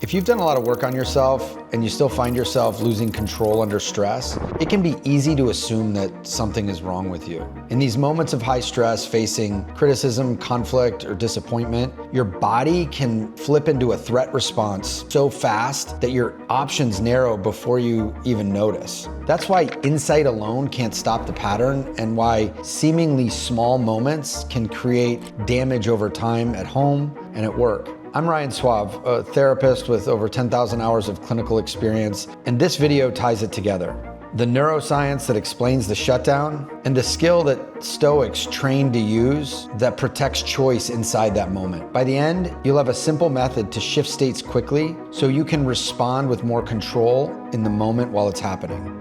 If you've done a lot of work on yourself and you still find yourself losing control under stress, it can be easy to assume that something is wrong with you. In these moments of high stress, facing criticism, conflict, or disappointment, your body can flip into a threat response so fast that your options narrow before you even notice. That's why insight alone can't stop the pattern, and why seemingly small moments can create damage over time at home and at work. I'm Ryan Suave, a therapist with over 10,000 hours of clinical experience, and this video ties it together. The neuroscience that explains the shutdown, and the skill that Stoics train to use that protects choice inside that moment. By the end, you'll have a simple method to shift states quickly so you can respond with more control in the moment while it's happening.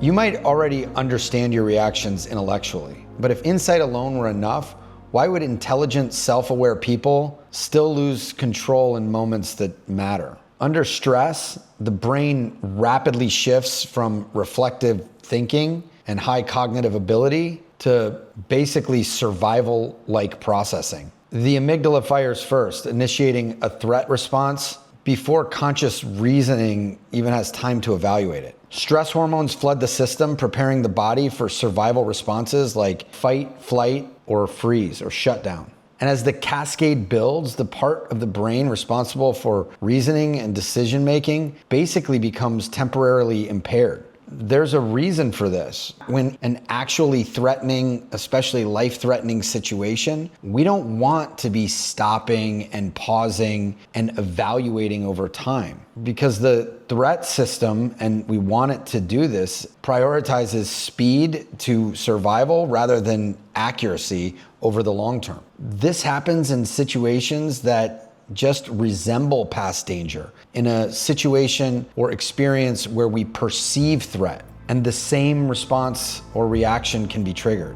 You might already understand your reactions intellectually, but if insight alone were enough, why would intelligent, self-aware people still lose control in moments that matter? Under stress, the brain rapidly shifts from reflective thinking and high cognitive ability to basically survival-like processing. The amygdala fires first, initiating a threat response before conscious reasoning even has time to evaluate it. Stress hormones flood the system, preparing the body for survival responses like fight, flight, or freeze, or shutdown. And as the cascade builds, the part of the brain responsible for reasoning and decision-making basically becomes temporarily impaired. There's a reason for this. When an actually threatening, especially life-threatening situation, we don't want to be stopping and pausing and evaluating over time, because the threat system, and we want it to do this, prioritizes speed to survival rather than accuracy over the long term. This happens in situations that just resemble past danger, in a situation or experience where we perceive threat, and the same response or reaction can be triggered.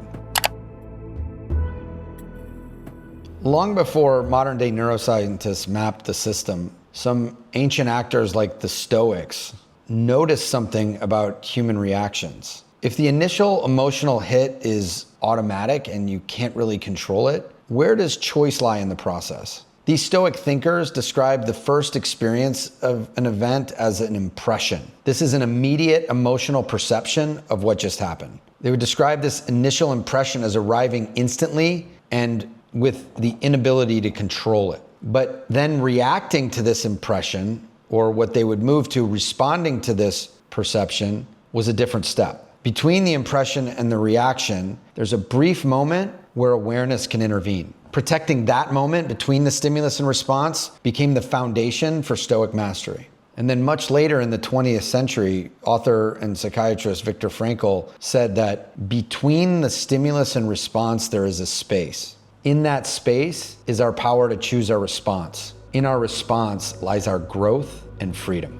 Long before modern day neuroscientists mapped the system, some ancient actors like the Stoics noticed something about human reactions. If the initial emotional hit is automatic and you can't really control it, where does choice lie in the process? These Stoic thinkers describe the first experience of an event as an impression. This is an immediate emotional perception of what just happened. They would describe this initial impression as arriving instantly and with the inability to control it. But then reacting to this impression, or what they would move to responding to this perception, was a different step. Between the impression and the reaction, there's a brief moment where awareness can intervene. Protecting that moment between the stimulus and response became the foundation for Stoic mastery. And then much later in the 20th century, author and psychiatrist Viktor Frankl said that between the stimulus and response, there is a space. In that space is our power to choose our response. In our response lies our growth and freedom.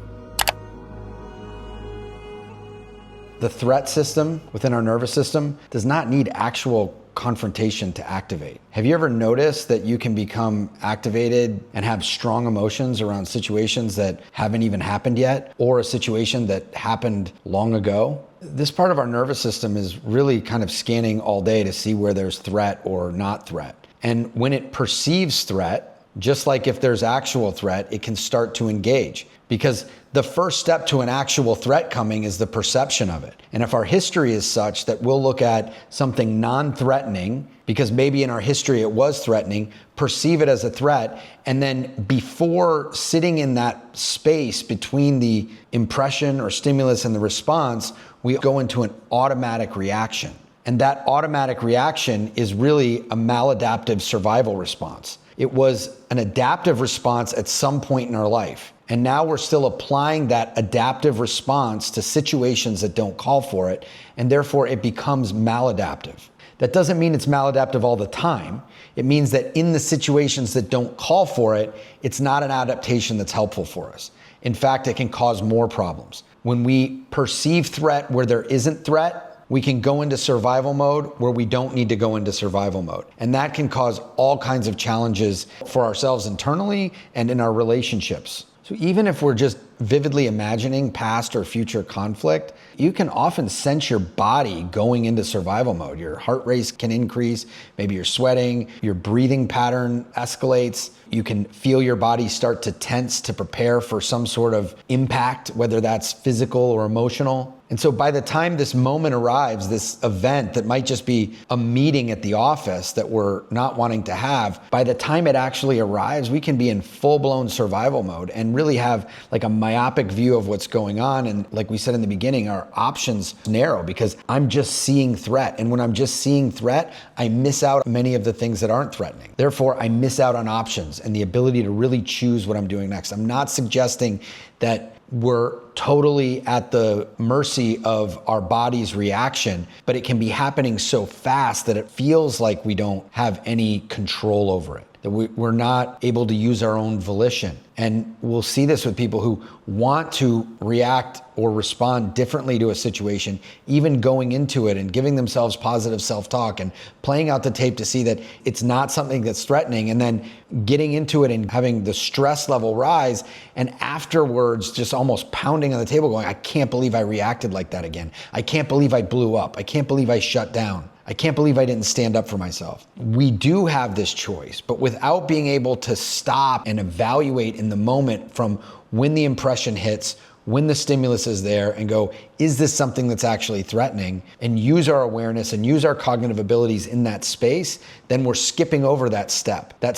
The threat system within our nervous system does not need actual confrontation to activate. Have you ever noticed that you can become activated and have strong emotions around situations that haven't even happened yet, or a situation that happened long ago? This part of our nervous system is really kind of scanning all day to see where there's threat or not threat. And when it perceives threat, just like if there's actual threat, it can start to engage, because the first step to an actual threat coming is the perception of it. And if our history is such that we'll look at something non-threatening, because maybe in our history it was threatening, perceive it as a threat, and then before sitting in that space between the impression or stimulus and the response, we go into an automatic reaction. And that automatic reaction is really a maladaptive survival response. It was an adaptive response at some point in our life. And now we're still applying that adaptive response to situations that don't call for it, and therefore it becomes maladaptive. That doesn't mean it's maladaptive all the time. It means that in the situations that don't call for it, it's not an adaptation that's helpful for us. In fact, it can cause more problems. When we perceive threat where there isn't threat, we can go into survival mode where we don't need to go into survival mode. And that can cause all kinds of challenges for ourselves internally and in our relationships. So even if we're just vividly imagining past or future conflict, you can often sense your body going into survival mode. Your heart rate can increase, maybe you're sweating, your breathing pattern escalates. You can feel your body start to tense to prepare for some sort of impact, whether that's physical or emotional. And so by the time this moment arrives, this event that might just be a meeting at the office that we're not wanting to have, by the time it actually arrives, we can be in full-blown survival mode and really have like a myopic view of what's going on. And like we said in the beginning, our options narrow because I'm just seeing threat. And when I'm just seeing threat, I miss out on many of the things that aren't threatening. Therefore, I miss out on options and the ability to really choose what I'm doing next. I'm not suggesting that we're totally at the mercy of our body's reaction, but it can be happening so fast that it feels like we don't have any control over it, that we're not able to use our own volition. And we'll see this with people who want to react or respond differently to a situation, even going into it and giving themselves positive self-talk and playing out the tape to see that it's not something that's threatening, and then getting into it and having the stress level rise, and afterwards just almost pounding on the table going, I can't believe I reacted like that again. I can't believe I blew up. I can't believe I shut down. I can't believe I didn't stand up for myself. We do have this choice, but without being able to stop and evaluate in the moment from when the impression hits, when the stimulus is there, and go, is this something that's actually threatening, and use our awareness and use our cognitive abilities in that space, then we're skipping over that step that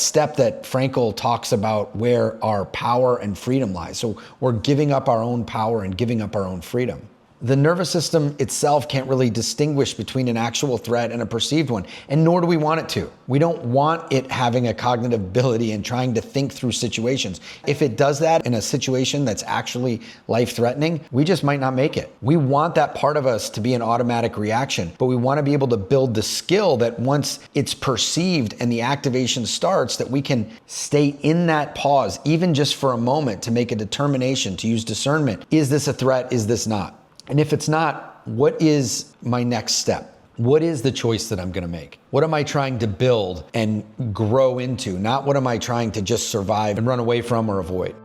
Frankl talks about where our power and freedom lies. So we're giving up our own power and giving up our own freedom. The nervous system itself can't really distinguish between an actual threat and a perceived one, and nor do we want it to. We don't want it having a cognitive ability and trying to think through situations. If it does that in a situation that's actually life-threatening, we just might not make it. We want that part of us to be an automatic reaction, but we want to be able to build the skill that once it's perceived and the activation starts, that we can stay in that pause, even just for a moment, to make a determination, to use discernment. Is this a threat? Is this not? And if it's not, what is my next step? What is the choice that I'm going to make? What am I trying to build and grow into? Not what am I trying to just survive and run away from or avoid?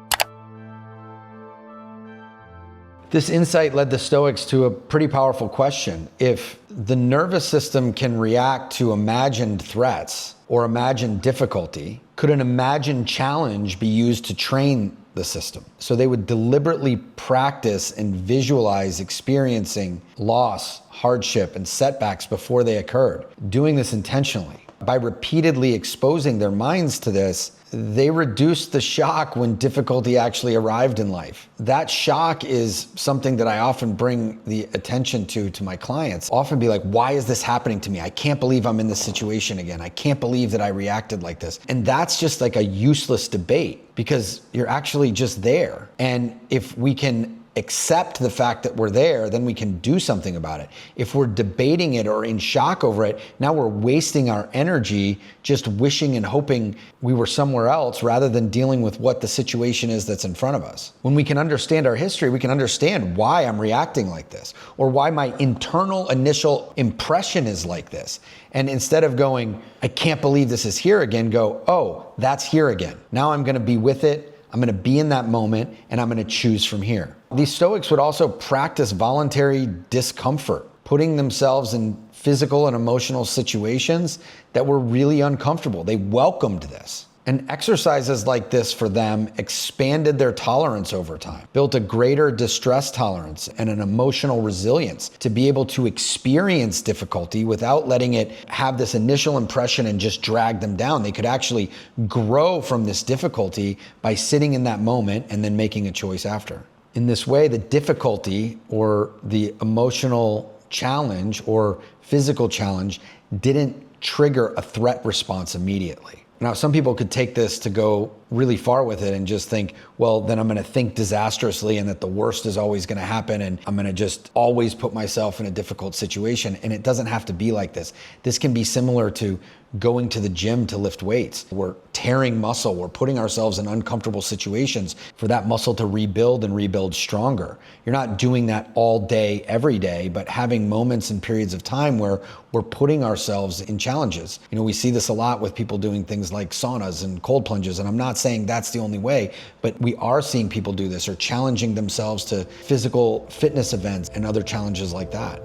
This insight led the Stoics to a pretty powerful question. If the nervous system can react to imagined threats or imagined difficulty, could an imagined challenge be used to train the system? So they would deliberately practice and visualize experiencing loss, hardship, and setbacks before they occurred, doing this intentionally. By repeatedly exposing their minds to this, they reduced the shock when difficulty actually arrived in life. That shock is something that I often bring the attention to my clients. Often be like, why is this happening to me? I can't believe I'm in this situation again. I can't believe that I reacted like this. And that's just like a useless debate because you're actually just there. And if we can accept the fact that we're there, then we can do something about it. If we're debating it or in shock over it, now we're wasting our energy just wishing and hoping we were somewhere else rather than dealing with what the situation is that's in front of us. When we can understand our history, we can understand why I'm reacting like this or why my internal initial impression is like this. And instead of going, I can't believe this is here again, go, oh, that's here again. Now I'm going to be with it. I'm going to be in that moment and I'm going to choose from here. These Stoics would also practice voluntary discomfort, putting themselves in physical and emotional situations that were really uncomfortable. They welcomed this. And exercises like this for them expanded their tolerance over time, built a greater distress tolerance and an emotional resilience to be able to experience difficulty without letting it have this initial impression and just drag them down. They could actually grow from this difficulty by sitting in that moment and then making a choice after. In this way, the difficulty or the emotional challenge or physical challenge didn't trigger a threat response immediately. Now, some people could take this to go really far with it and just think, well, then I'm going to think disastrously and that the worst is always going to happen and I'm going to just always put myself in a difficult situation. And it doesn't have to be like this. This can be similar to going to the gym to lift weights. We're tearing muscle. We're putting ourselves in uncomfortable situations for that muscle to rebuild and rebuild stronger. You're not doing that all day, every day, but having moments and periods of time where we're putting ourselves in challenges. We see this a lot with people doing things like saunas and cold plunges, and I'm not saying that's the only way, but we are seeing people do this or challenging themselves to physical fitness events and other challenges like that.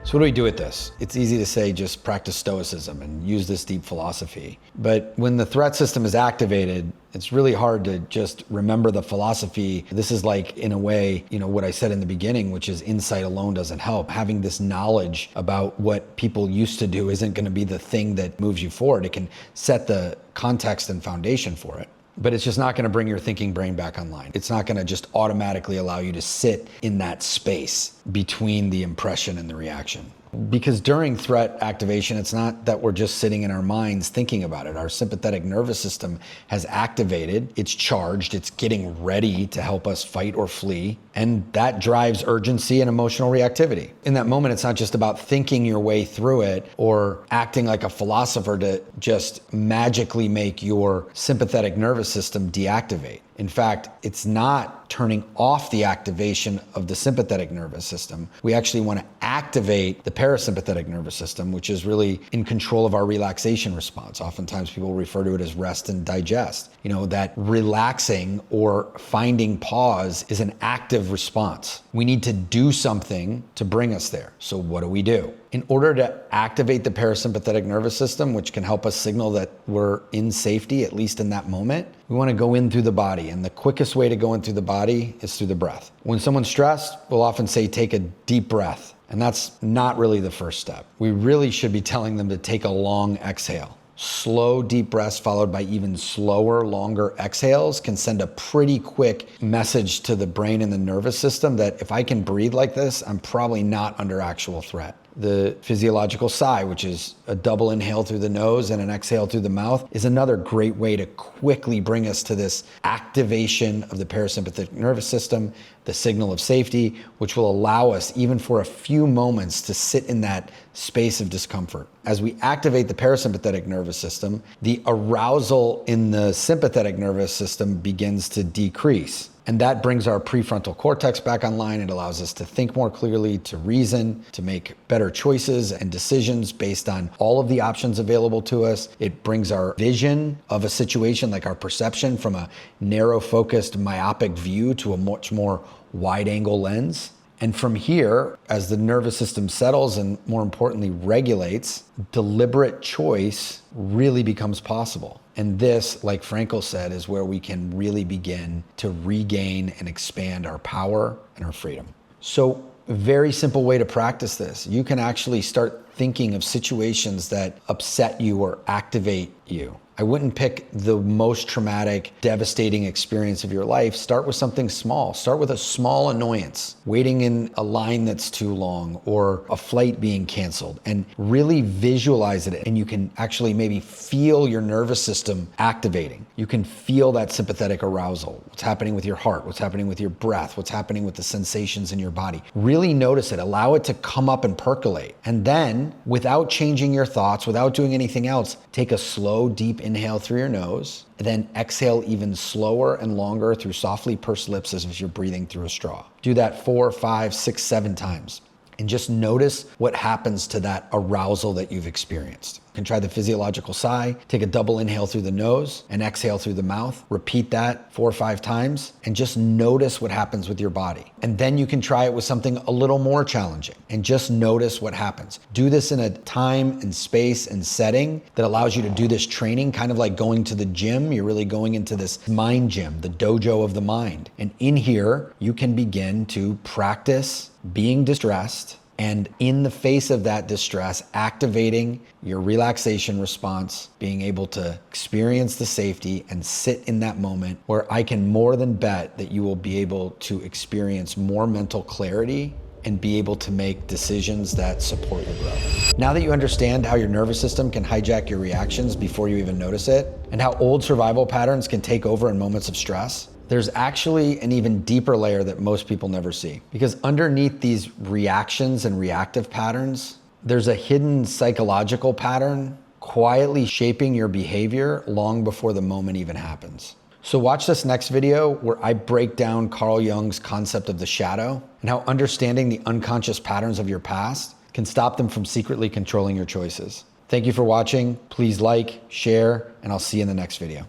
So what do we do with this? It's easy to say just practice Stoicism and use this deep philosophy. But when the threat system is activated, it's really hard to just remember the philosophy. This is like, in a way, what I said in the beginning, which is insight alone doesn't help. Having this knowledge about what people used to do isn't going to be the thing that moves you forward. It can set the context and foundation for it. But it's just not going to bring your thinking brain back online. It's not going to just automatically allow you to sit in that space between the impression and the reaction. Because during threat activation, it's not that we're just sitting in our minds thinking about it. Our sympathetic nervous system has activated, it's charged, it's getting ready to help us fight or flee, and that drives urgency and emotional reactivity. In that moment, it's not just about thinking your way through it or acting like a philosopher to just magically make your sympathetic nervous system deactivate. In fact, it's not turning off the activation of the sympathetic nervous system. We actually want to activate the parasympathetic nervous system, which is really in control of our relaxation response. Oftentimes people refer to it as rest and digest. That relaxing or finding pause is an active response. We need to do something to bring us there. So what do? In order to activate the parasympathetic nervous system, which can help us signal that we're in safety, at least in that moment, we want to go in through the body. And the quickest way to go in through the body is through the breath. When someone's stressed, we'll often say, take a deep breath. And that's not really the first step. We really should be telling them to take a long exhale. Slow, deep breaths followed by even slower, longer exhales can send a pretty quick message to the brain and the nervous system that if I can breathe like this, I'm probably not under actual threat. The physiological sigh, which is a double inhale through the nose and an exhale through the mouth, is another great way to quickly bring us to this activation of the parasympathetic nervous system, the signal of safety, which will allow us, even for a few moments, to sit in that space of discomfort. As we activate the parasympathetic nervous system, the arousal in the sympathetic nervous system begins to decrease. And that brings our prefrontal cortex back online. It allows us to think more clearly, to reason, to make better choices and decisions based on all of the options available to us. It brings our vision of a situation, like our perception, from a narrow-focused, myopic view to a much more wide-angle lens. And from here, as the nervous system settles and, more importantly, regulates, deliberate choice really becomes possible. And this, like Frankl said, is where we can really begin to regain and expand our power and our freedom. So, a very simple way to practice this. You can actually start thinking of situations that upset you or activate you. I wouldn't pick the most traumatic, devastating experience of your life. Start with something small. Start with a small annoyance, waiting in a line that's too long, or a flight being canceled, and really visualize it. And you can actually maybe feel your nervous system activating. You can feel that sympathetic arousal. What's happening with your heart, what's happening with your breath, what's happening with the sensations in your body. Really notice it. Allow it to come up and percolate. And then, without changing your thoughts, without doing anything else, take a slow, deep inhale through your nose, and then exhale even slower and longer through softly pursed lips as if you're breathing through a straw. Do that 4, 5, 6, 7 times. And just notice what happens to that arousal that you've experienced. You can try the physiological sigh, take a double inhale through the nose and exhale through the mouth. Repeat that 4 or 5 times and just notice what happens with your body. And then you can try it with something a little more challenging and just notice what happens. Do this in a time and space and setting that allows you to do this training, kind of like going to the gym. You're really going into this mind gym, the dojo of the mind. And in here, you can begin to practice being distressed, and in the face of that distress, activating your relaxation response, being able to experience the safety and sit in that moment where I can more than bet that you will be able to experience more mental clarity and be able to make decisions that support your growth. Now that you understand how your nervous system can hijack your reactions before you even notice it, and how old survival patterns can take over in moments of stress, there's actually an even deeper layer that most people never see. Because underneath these reactions and reactive patterns There's a hidden psychological pattern quietly shaping your behavior long before the moment even happens. So watch this next video where I break down Carl Jung's concept of the shadow and how understanding the unconscious patterns of your past can stop them from secretly controlling your choices. Thank you for watching. Please like, share, and I'll see you in the next video.